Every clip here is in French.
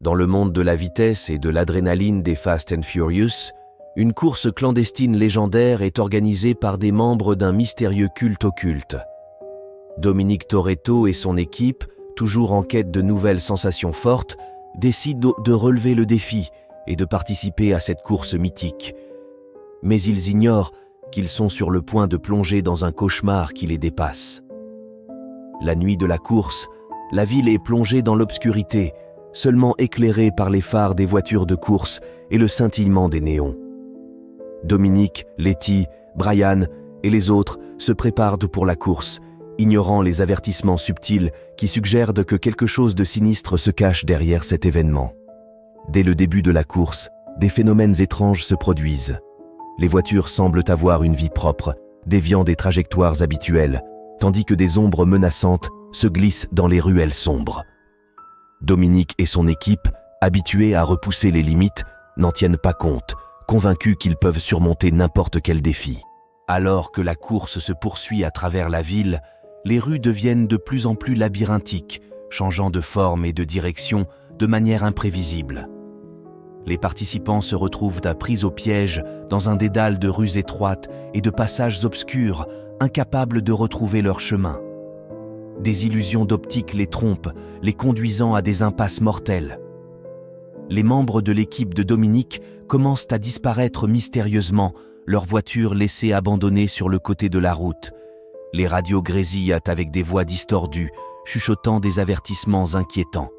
Dans le monde de la vitesse et de l'adrénaline des Fast and Furious, une course clandestine légendaire est organisée par des membres d'un mystérieux culte occulte. Dominic Toretto et son équipe, toujours en quête de nouvelles sensations fortes, décident de relever le défi et de participer à cette course mythique. Mais ils ignorent qu'ils sont sur le point de plonger dans un cauchemar qui les dépasse. La nuit de la course, la ville est plongée dans l'obscurité, seulement éclairée par les phares des voitures de course et le scintillement des néons. Dominic, Letty, Brian et les autres se préparent pour la course, ignorant les avertissements subtils qui suggèrent que quelque chose de sinistre se cache derrière cet événement. Dès le début de la course, des phénomènes étranges se produisent. Les voitures semblent avoir une vie propre, déviant des trajectoires habituelles, tandis que des ombres menaçantes se glissent dans les ruelles sombres. Dominic et son équipe, habitués à repousser les limites, n'en tiennent pas compte, convaincus qu'ils peuvent surmonter n'importe quel défi. Alors que la course se poursuit à travers la ville, les rues deviennent de plus en plus labyrinthiques, changeant de forme et de direction de manière imprévisible. Les participants se retrouvent pris au piège dans un dédale de rues étroites et de passages obscurs, incapables de retrouver leur chemin. Des illusions d'optique les trompent, les conduisant à des impasses mortelles. Les membres de l'équipe de Dominic commencent à disparaître mystérieusement, leurs voitures laissées abandonnées sur le côté de la route. Les radios grésillent avec des voix distordues, chuchotant des avertissements inquiétants.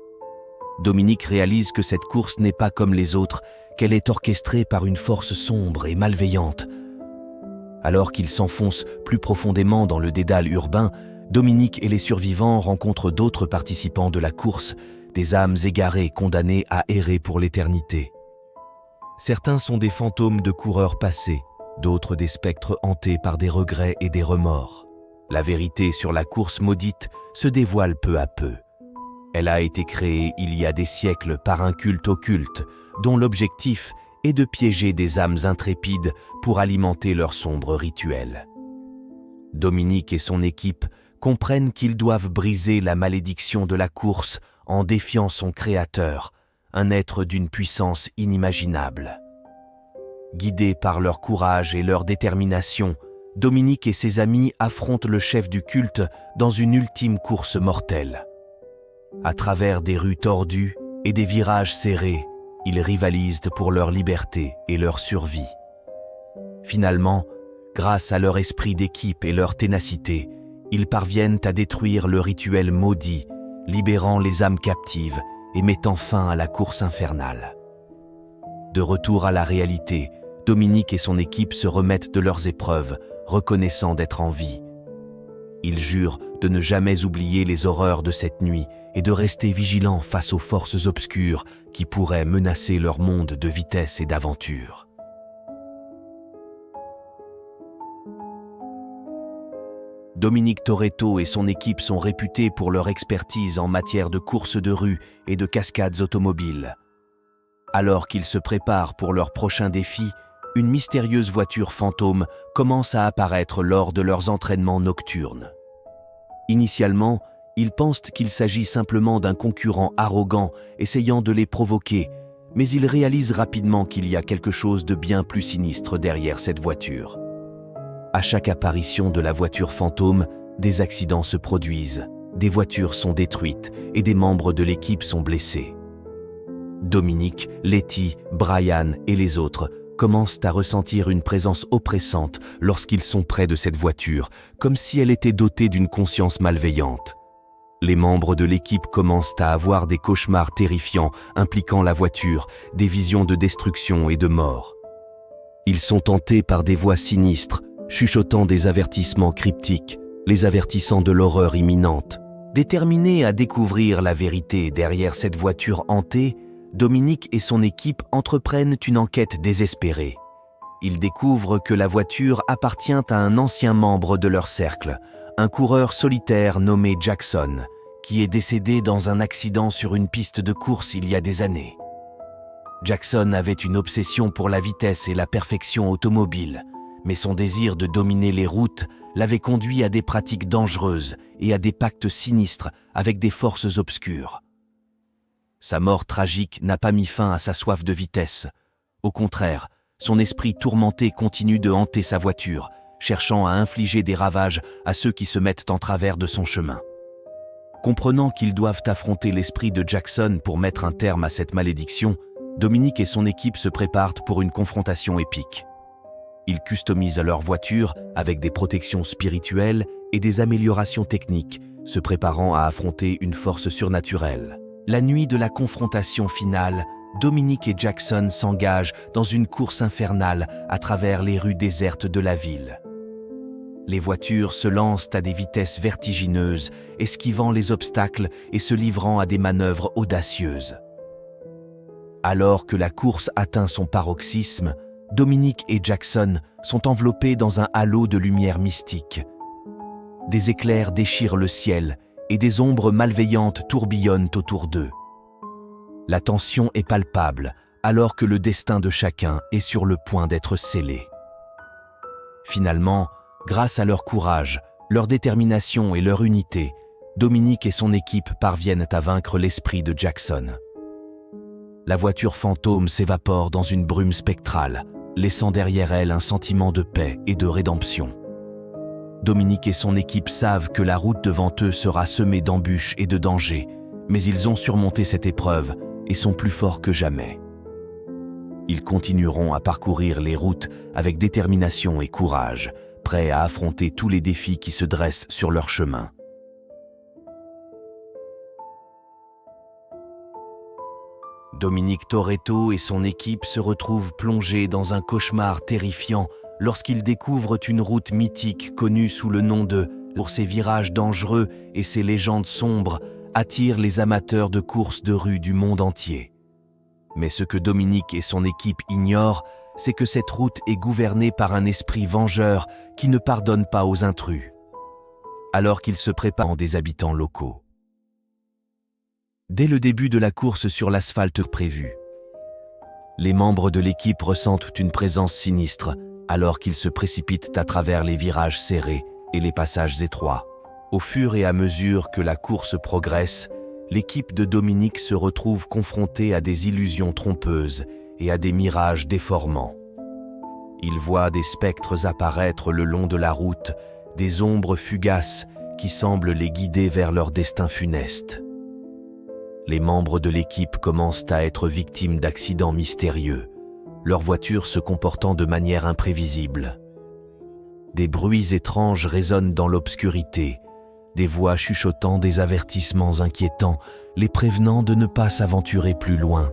Dominic réalise que cette course n'est pas comme les autres, qu'elle est orchestrée par une force sombre et malveillante. Alors qu'il s'enfonce plus profondément dans le dédale urbain, Dominic et les survivants rencontrent d'autres participants de la course, des âmes égarées condamnées à errer pour l'éternité. Certains sont des fantômes de coureurs passés, d'autres des spectres hantés par des regrets et des remords. La vérité sur la course maudite se dévoile peu à peu. Elle a été créée il y a des siècles par un culte occulte, dont l'objectif est de piéger des âmes intrépides pour alimenter leurs sombres rituels. Dominic et son équipe comprennent qu'ils doivent briser la malédiction de la course en défiant son créateur, un être d'une puissance inimaginable. Guidés par leur courage et leur détermination, Dominic et ses amis affrontent le chef du culte dans une ultime course mortelle. À travers des rues tordues et des virages serrés, ils rivalisent pour leur liberté et leur survie. Finalement, grâce à leur esprit d'équipe et leur ténacité, ils parviennent à détruire le rituel maudit, libérant les âmes captives et mettant fin à la course infernale. De retour à la réalité, Dominic et son équipe se remettent de leurs épreuves, reconnaissant d'être en vie. Ils jurent de ne jamais oublier les horreurs de cette nuit et de rester vigilants face aux forces obscures qui pourraient menacer leur monde de vitesse et d'aventure. Dominic Toretto et son équipe sont réputés pour leur expertise en matière de courses de rue et de cascades automobiles. Alors qu'ils se préparent pour leur prochain défi, une mystérieuse voiture fantôme commence à apparaître lors de leurs entraînements nocturnes. Initialement, ils pensent qu'il s'agit simplement d'un concurrent arrogant essayant de les provoquer, mais ils réalisent rapidement qu'il y a quelque chose de bien plus sinistre derrière cette voiture. À chaque apparition de la voiture fantôme, des accidents se produisent, des voitures sont détruites et des membres de l'équipe sont blessés. Dominic, Letty, Brian et les autres commencent à ressentir une présence oppressante lorsqu'ils sont près de cette voiture, comme si elle était dotée d'une conscience malveillante. Les membres de l'équipe commencent à avoir des cauchemars terrifiants impliquant la voiture, des visions de destruction et de mort. Ils sont tentés par des voix sinistres, chuchotant des avertissements cryptiques, les avertissant de l'horreur imminente. Déterminés à découvrir la vérité derrière cette voiture hantée, Dominic et son équipe entreprennent une enquête désespérée. Ils découvrent que la voiture appartient à un ancien membre de leur cercle, un coureur solitaire nommé Jackson, qui est décédé dans un accident sur une piste de course il y a des années. Jackson avait une obsession pour la vitesse et la perfection automobile, mais son désir de dominer les routes l'avait conduit à des pratiques dangereuses et à des pactes sinistres avec des forces obscures. Sa mort tragique n'a pas mis fin à sa soif de vitesse. Au contraire, son esprit tourmenté continue de hanter sa voiture, cherchant à infliger des ravages à ceux qui se mettent en travers de son chemin. Comprenant qu'ils doivent affronter l'esprit de Jackson pour mettre un terme à cette malédiction, Dominique et son équipe se préparent pour une confrontation épique. Ils customisent leur voiture avec des protections spirituelles et des améliorations techniques, se préparant à affronter une force surnaturelle. La nuit de la confrontation finale, Dominique et Jackson s'engagent dans une course infernale à travers les rues désertes de la ville. Les voitures se lancent à des vitesses vertigineuses, esquivant les obstacles et se livrant à des manœuvres audacieuses. Alors que la course atteint son paroxysme, Dominique et Jackson sont enveloppés dans un halo de lumière mystique. Des éclairs déchirent le ciel et des ombres malveillantes tourbillonnent autour d'eux. La tension est palpable, alors que le destin de chacun est sur le point d'être scellé. Finalement, grâce à leur courage, leur détermination et leur unité, Dominique et son équipe parviennent à vaincre l'esprit de Jackson. La voiture fantôme s'évapore dans une brume spectrale, laissant derrière elle un sentiment de paix et de rédemption. Dominique et son équipe savent que la route devant eux sera semée d'embûches et de dangers, mais ils ont surmonté cette épreuve et sont plus forts que jamais. Ils continueront à parcourir les routes avec détermination et courage, prêts à affronter tous les défis qui se dressent sur leur chemin. Dominique Toretto et son équipe se retrouvent plongés dans un cauchemar terrifiant lorsqu'ils découvrent une route mythique connue sous le nom de « pour ses virages dangereux et ses légendes sombres » attire les amateurs de courses de rue du monde entier. Mais ce que Dominique et son équipe ignorent, c'est que cette route est gouvernée par un esprit vengeur qui ne pardonne pas aux intrus, alors qu'ils se préparent des habitants locaux. Dès le début de la course sur l'asphalte prévue, les membres de l'équipe ressentent une présence sinistre alors qu'ils se précipitent à travers les virages serrés et les passages étroits. Au fur et à mesure que la course progresse, l'équipe de Dominique se retrouve confrontée à des illusions trompeuses et à des mirages déformants. Ils voient des spectres apparaître le long de la route, des ombres fugaces qui semblent les guider vers leur destin funeste. Les membres de l'équipe commencent à être victimes d'accidents mystérieux, leur voiture se comportant de manière imprévisible. Des bruits étranges résonnent dans l'obscurité, des voix chuchotant des avertissements inquiétants, les prévenant de ne pas s'aventurer plus loin.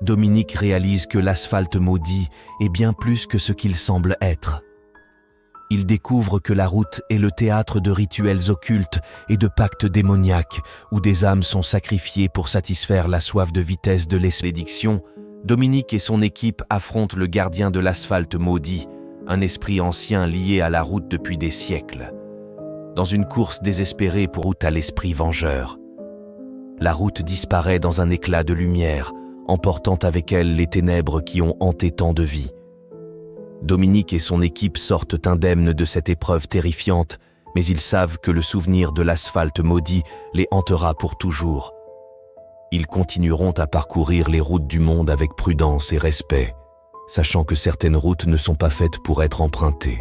Dominique réalise que l'asphalte maudit est bien plus que ce qu'il semble être. Il découvre que la route est le théâtre de rituels occultes et de pactes démoniaques où des âmes sont sacrifiées pour satisfaire la soif de vitesse de l'expédition. Dominique et son équipe affrontent le gardien de l'asphalte maudit, un esprit ancien lié à la route depuis des siècles. Dans une course désespérée pour route à l'esprit vengeur, la route disparaît dans un éclat de lumière, emportant avec elle les ténèbres qui ont hanté tant de vies. Dominique et son équipe sortent indemnes de cette épreuve terrifiante, mais ils savent que le souvenir de l'asphalte maudit les hantera pour toujours. Ils continueront à parcourir les routes du monde avec prudence et respect, sachant que certaines routes ne sont pas faites pour être empruntées.